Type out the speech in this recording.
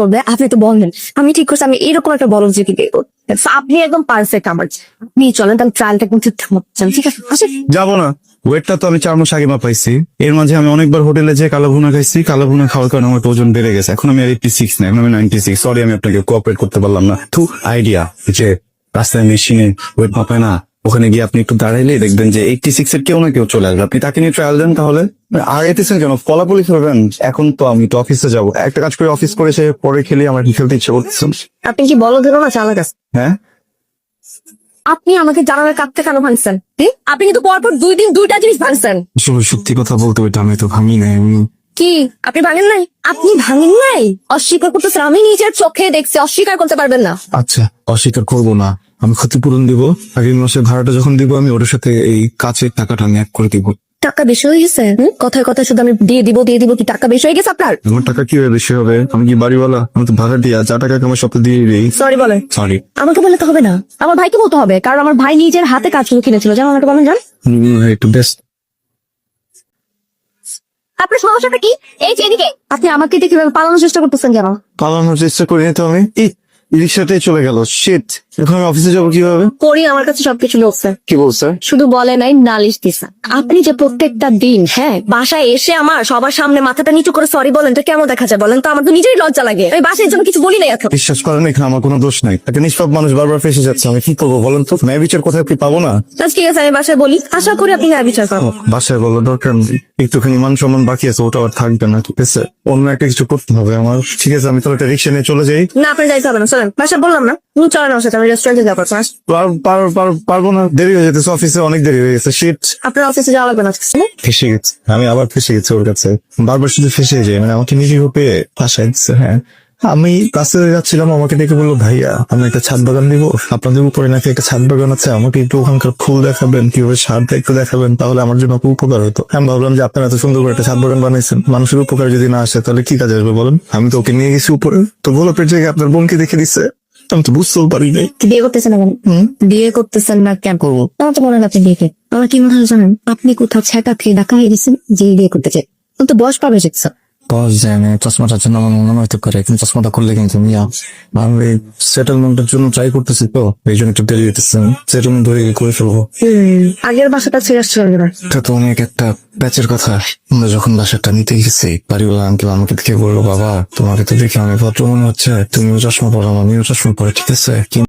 করবে আপনি তো বললেন আমি ঠিক করছি আমি এরকম একটা বড় জিপি দেবো। আপনি একদম পারফেক্ট আমার আপনি চলেন তাহলে ট্রায়ালটা একদম ঠিকঠাক মতো চান, ঠিক আছে আসেন। যাবো না, ওয়েটটা তো আমি 4 মাস আগে মাপাইছি। এর মাঝে আমি অনেকবার হোটেলে যে কালো ভুনা খাইছি, কালো ভুনা খাওয়ার কারণে আমার ওজন বেড়ে গেছে। এখন আমি আর 86 না, এখন আমি 96। সরি, আমি আপনাকে কোঅপারেট করতে পারলাম না। তো আইডিয়া যে রাস্তায় মেশিনে ওয়েট মাপায় না, ওখানে গিয়ে আপনি একটু দাঁড়াইলে দেখবেন যে 86 এর কেউ না কেউ চলে আসবে। আপনি তাকে নিয়ে ট্রায়াল দেন। তাহলে আগাইতেছেন কেন? পলাপলি করবেন। এখন তো আমি তো অফিসে যাবো, একটা কাজ করে অফিস করে সে পরে খেলে আমার খেলতে ইচ্ছে করতেছে। আপনি কি বলো দেবো না চালাক আছে? হ্যাঁ, আপনি আমাকে জানালার কাঁপতে কেন ভাঙছেন? আপনি কিন্তু পরপর 2 দিন 2টা জিনিস ভাঙছেন। আসলে সত্যি কথা বলতে ওইটা আমি তো ভাঙি নাই। কি আপনি ভাঙেন নাই? আপনি ভাঙেন নাই অস্বীকার করতেছেন? আমি নিজের চোখে দেখছি, অস্বীকার করতে পারবেন না। আচ্ছা, অস্বীকার করবো না। আমি ক্ষতিপূরণ দিব। আগের মাসে ভাড়াটা যখন দিব আমি ওর সাথে এই কাছের টাকাটা আমি এক করে দিব। টাকা বেশি হয়ে গেছে? কথায় কথায় শুধু আমি দিয়ে দিব কি টাকা বেশি হয়ে গেছে আপনার? আমার টাকা কিভাবে বেশি হবে? আমি কি বাড়িওয়ালা? আমি তো ভাড়া দিয়া যা টাকা আমার সপ্তাহে দিয়ে দিই। সরি বলেন। সরি, আমাকে বললে তো হবে না, আমার ভাইকে বলতে হবে, কারণ আমার ভাই নিজের হাতে কাজগুলো কিনেছিল। যেমন আমাকে বলেন যান। একটু বেশ। আপনার সমস্যাটা কি? এই যে এদিকে আপনি আমাকে দিয়ে কিভাবে পালানোর চেষ্টা করতেছেন কেন? পালানোর চেষ্টা করি না তো আমি। রিক্সাটাই চলে গেল। শিট, এখন আমি অফিসে যাবো কিভাবে? করি আমার কাছে সবকিছু বলছে। কি বলছে? শুধু বলে নাই, নালিশ দিছে। আপনি যে প্রত্যেকটা দিন বাসায় এসে আমার সবার সামনে মাথাটা নিচু করে সরি বলেন, তো কেমন দেখা যায় বলেন তো? আমার তো নিজেরই লজ্জা লাগে। আমি বাসায় জন্য কিছু বলি নাই এখন। বিশ্বাস করেন, এখানে আমার কোনো দোষ নাই। একটা নিষ্পাপ মানুষ বারবার ফেসে যাচ্ছে। আমি কি করবো বলেন তো? ন্যায় বিচার কোথায় কি পাবো না? আচ্ছা ঠিক আছে, আমি বাসায় বলি, আশা করি আপনি ন্যায় বিচার পাবো। বাসায় বলার দরকার নেই। একটুখানি মান সম্মান বাকি আছে, ওটা আর থাকবে না। ঠিক আছে, অন্য একটা কিছু করতে হবে আমার। ঠিক আছে, আমি তাহলে একটা রিক্সা নিয়ে চলে যাই। না আপনি যাইতে হবে না, চলেন বাসায় বললাম না। তুমি চলেন আমার সাথে, আমি রেস্টুরেন্টে যাবো। পারবো না, দেরি হয়ে যেতেছে, অফিসে অনেক দেরি হয়ে গেছে। শিট, আপনার অফিসে যাওয়া লাগবে না। ফেসে গেছে। আমি আবার ফেসে গেছি ওর কাছে। বারবার শুধু ফেসে যায়, মানে আমাকে নিজে পেয়ে ফাঁসাই দিচ্ছে। হ্যাঁ, আমি রাস্তায় যাচ্ছিলাম, আমাকে ডেকে বললো ভাইয়া আমি একটা ছাদ বাগান দিব, আপনাদের উপরে নাকি একটা ছাদ বাগান আছে, আমাকে একটু ওখানকার ফুল দেখাবেন, কিভাবে সারটা একটু দেখাবেন, তাহলে আমার জন্য খুব উপকার হতো। আমি ভাবলাম যে আপনারা এত সুন্দর করে একটা ছাদ বাগান বানাইছেন, মানুষের উপকার যদি না আসে তাহলে কি কাজে আসবে বলেন? আমি তো ওকে নিয়ে গেছি উপরে, তো গোলাপের জায়গায় আপনার বোনকে দেখে দিচ্ছে। আমি তো বুঝতেও পারি নাই। বিয়ে করতেছেন না কেন? বিয়ে করতেছেন না কেন? করবো আমার তো মনে হয় আপনি বিয়ে। আমার কি মনে হয় জানেন? আপনি কোথাও ছ্যাঁকা খেয়ে ঢাকা হয়ে গেছেন যে বিয়ে করতে চাই। তো বয়স পাবে শিখছে। বস যায় আমি চশমাটার জন্য আমার মনে হতে পারে, কিন্তু চশমাটা করলে কিন্তু আমি সেটেলমেন্টের জন্য ট্রাই করতেছি, তো এই জন্য একটু দেরি হইতেছে। সেটেলমেন্ট ধরে করে ফেলবো। আগের বাসাটা ছেড়ে আসছে। এটা তো অনেক একটা প্যাচের কথা। আমরা যখন বাসাটা নিতে গেছি, বাড়িওয়ালা আঙ্কেল আমাকে দেখে বললো বাবা তোমাকে তো দেখে আমি ভদ্র মনে হচ্ছে, তুমিও চশমা পরো, আমিও চশমা পরে, ঠিক আছে?